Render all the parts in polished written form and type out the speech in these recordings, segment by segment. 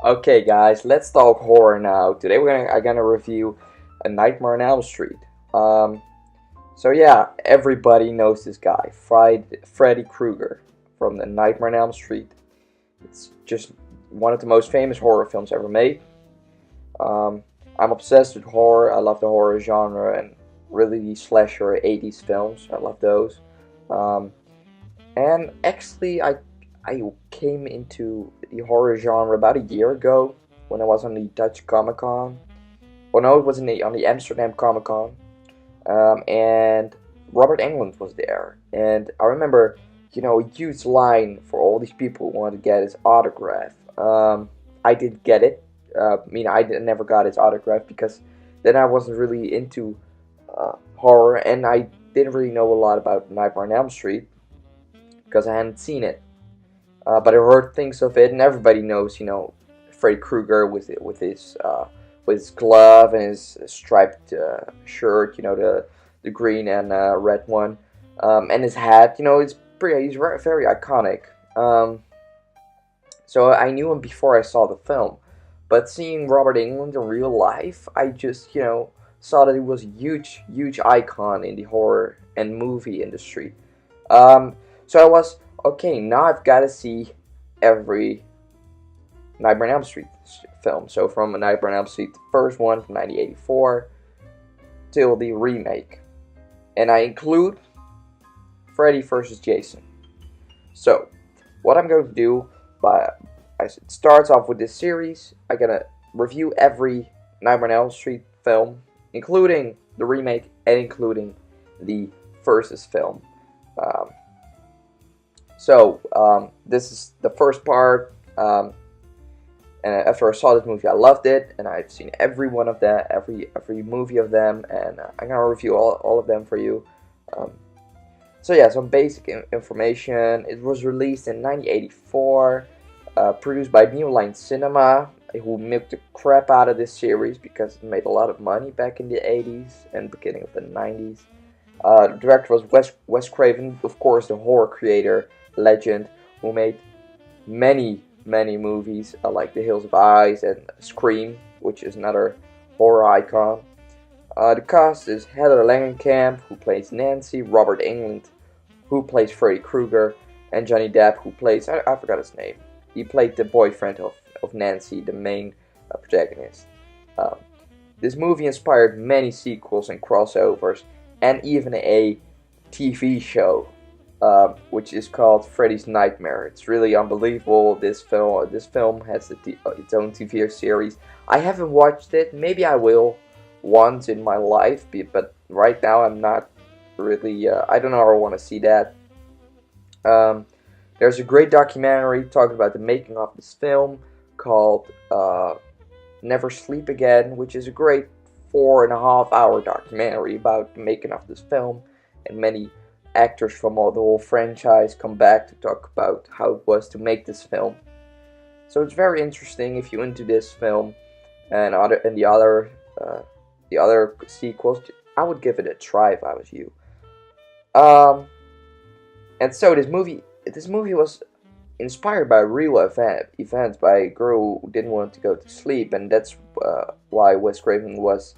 Okay, guys, let's talk horror now. Today I'm gonna review A Nightmare on Elm Street. Um, so yeah, everybody knows this guy, Freddy Krueger from The Nightmare on Elm Street. It's just one of the most famous horror films ever made. Um, I'm obsessed with horror. I love the horror genre and really the slasher 80s films. I love those. Um, and actually, I came into the horror genre about a year ago when I was on the Dutch Comic Con. Well, no, it was on the Amsterdam Comic Con, and Robert Englund was there. And I remember, a huge line for all these people who wanted to get his autograph. I did get it. Never got his autograph because then I wasn't really into horror, and I didn't really know a lot about Nightmare on Elm Street because I hadn't seen it. But I heard things of it, and everybody knows, Freddy Krueger with his glove and his striped shirt, the green and red one, and his hat. He's very iconic. So I knew him before I saw the film, but seeing Robert Englund in real life, I just saw that he was a huge icon in the horror and movie industry. So I was okay. Now I've got to see every Nightmare on Elm Street film. So from A Nightmare on Elm Street, the first one from 1984, till the remake, and I include Freddy vs. Jason. So what I'm going to do, it starts off with this series. I'm gonna review every Nightmare on Elm Street film, including the remake and including the versus film. Um, this is the first part, and after I saw this movie, I loved it, and I've seen every one of them, every movie of them, and I'm gonna review all of them for you. Um, some basic information. It was released in 1984, produced by New Line Cinema, who milked the crap out of this series because it made a lot of money back in the 80s and beginning of the 90s. The director was Wes Craven, of course, the horror creator, legend, who made many movies like The Hills of Eyes and Scream, which is another horror icon. The cast is Heather Langenkamp, who plays Nancy, Robert Englund, who plays Freddy Krueger, and Johnny Depp, who plays, I forgot his name. He played the boyfriend of Nancy, the main protagonist. This movie inspired many sequels and crossovers, and even a TV show, which is called Freddy's Nightmare. It's really unbelievable. This film has its own TV series. I haven't watched it. Maybe I will once in my life, but right now I'm not really. I don't know if I want to see that. There's a great documentary talking about the making of this film called Never Sleep Again, which is a great 4.5 hour documentary about the making of this film, and many actors from the whole franchise come back to talk about how it was to make this film. So it's very interesting if you're into this film and the other sequels. I would give it a try if I was you. And so this movie was inspired by real events by a girl who didn't want to go to sleep, and that's why Wes Craven was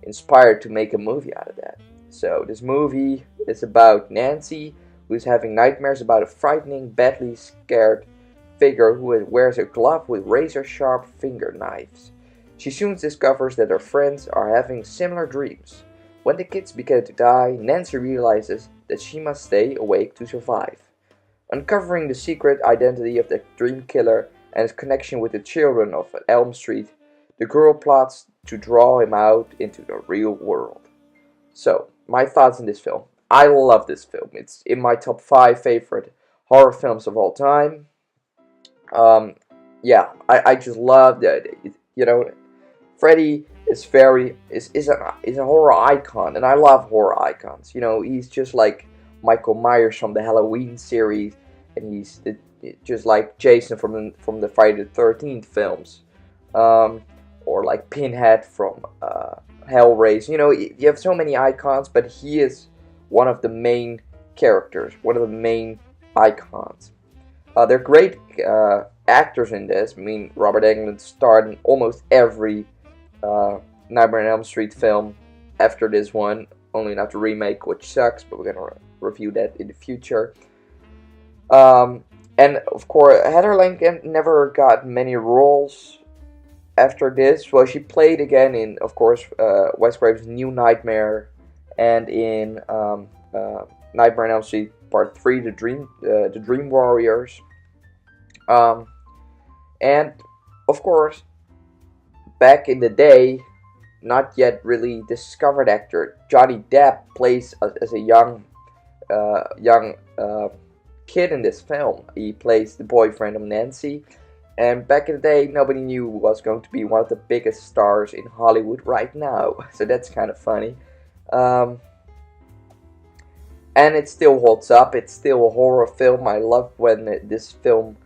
inspired to make a movie out of that. So this movie is about Nancy, who's having nightmares about a frightening, badly scared figure who wears a glove with razor-sharp finger knives. She soon discovers that her friends are having similar dreams. When the kids begin to die, Nancy realizes that she must stay awake to survive. Uncovering the secret identity of the dream killer and his connection with the children of Elm Street, the girl plots to draw him out into the real world. So, my thoughts on this film. I love this film. It's in my top 5 favorite horror films of all time. I just love that. Freddy is a horror icon, and I love horror icons. He's just like Michael Myers from the Halloween series, and he's just like Jason from the Friday the 13th films, or like Pinhead from Hellraiser. You have so many icons, but he is one of the main characters, one of the main icons. They're great actors in this. I mean, Robert Englund starred in almost every Nightmare on Elm Street film after this one, only not the remake, which sucks, but we're gonna review that in the future. And of course, Heather Langenkamp never got many roles after this. Well, she played again in, of course, Wes Craven's New Nightmare, and in Nightmare on Elm Street Part 3, The Dream Warriors. And of course, back in the day, not yet really discovered actor Johnny Depp plays as a young kid in this film. He plays the boyfriend of Nancy, and back in the day, nobody knew who was going to be one of the biggest stars in Hollywood right now. So that's kind of funny. And it still holds up. It's still a horror film. I love when this film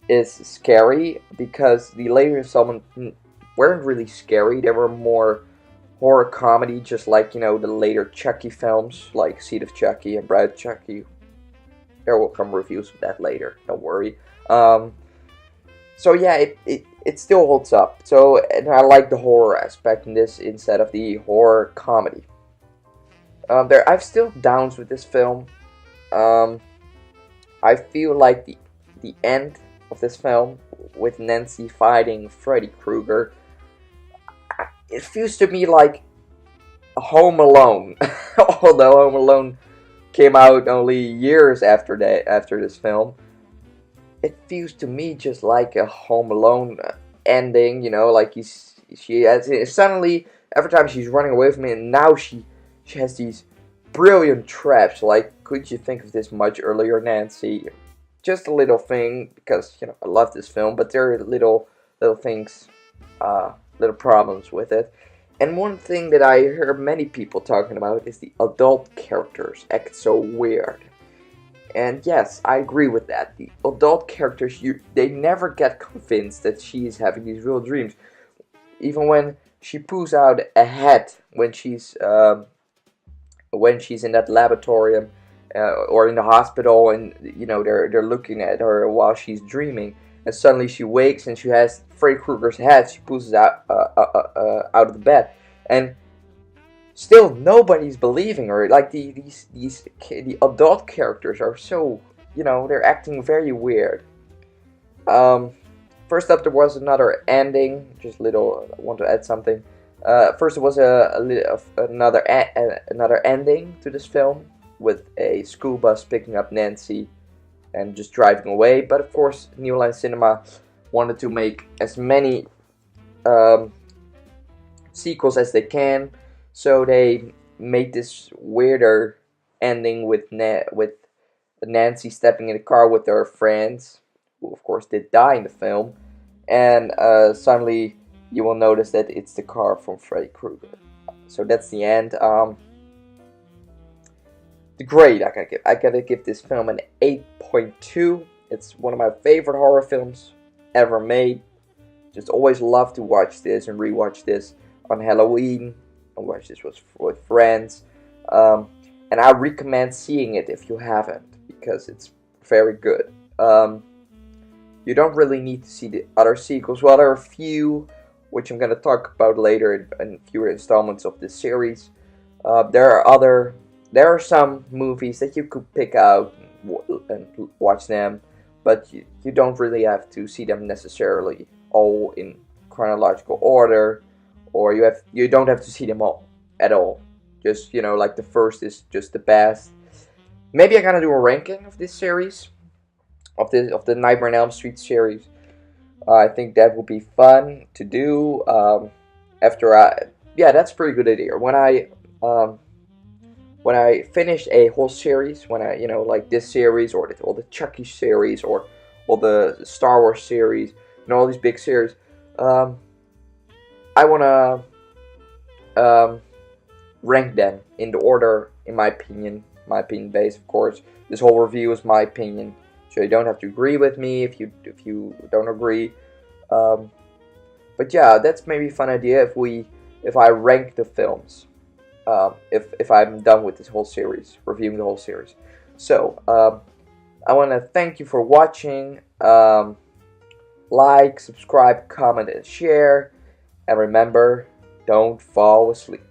is scary, because the later installments weren't really scary. They were more horror comedy, just like, the later Chucky films, like Seed of Chucky and Bride of Chucky. There will come reviews of that later, don't worry. So yeah, it still holds up. So, and I like the horror aspect in this instead of the horror comedy. I've still downs with this film. I feel like the end of this film, with Nancy fighting Freddy Krueger, it feels to me like Home Alone. Although Home Alone came out only years after this film, it feels to me just like a Home Alone ending. Like she has suddenly, every time she's running away from me, and now she has these brilliant traps. Like, could you think of this much earlier, Nancy? Just a little thing, because I love this film, but there are little things, little problems with it. And one thing that I hear many people talking about is the adult characters act so weird. And yes, I agree with that. The adult characters, they never get convinced that she's having these real dreams. Even when she pulls out a head when she's in that laboratorium or in the hospital, and they're looking at her while she's dreaming, and suddenly she wakes and she has Freddy Krueger's head. She pulls it out of the bed, and still nobody's believing her. Like the adult characters are so, they're acting very weird. First up, there was another ending. Just little, I want to add something. First, there was another ending to this film, with a school bus picking up Nancy and just driving away. But of course, New Line Cinema wanted to make as many sequels as they can, so they made this weirder ending with Nancy stepping in the car with her friends, who of course did die in the film, and suddenly you will notice that it's the car from Freddy Krueger. So that's the end. The grade I gotta give this film an 8.2. It's one of my favorite horror films ever made. Just always love to watch this and rewatch this on Halloween. I watch this with friends. And I recommend seeing it if you haven't, because it's very good. You don't really need to see the other sequels. Well, there are a few, which I'm going to talk about later in fewer installments of this series. There are some movies that you could pick out and watch them, but you don't really have to see them necessarily all in chronological order, or you don't have to see them all at all. Just, like the first is just the best. Maybe I'm gonna do a ranking of this series, of the Nightmare on Elm Street series. I think that would be fun to do. That's a pretty good idea. When I finish a whole series, when I, like this series, or the Chucky series, or the Star Wars series, all these big series, I wanna rank them in the order, in my opinion based, of course. This whole review is my opinion, so you don't have to agree with me if you don't agree. But yeah, that's maybe a fun idea if I rank the films. If I'm done with this whole series, reviewing the whole series. So I want to thank you for watching. Like, subscribe, comment, and share. And remember, don't fall asleep.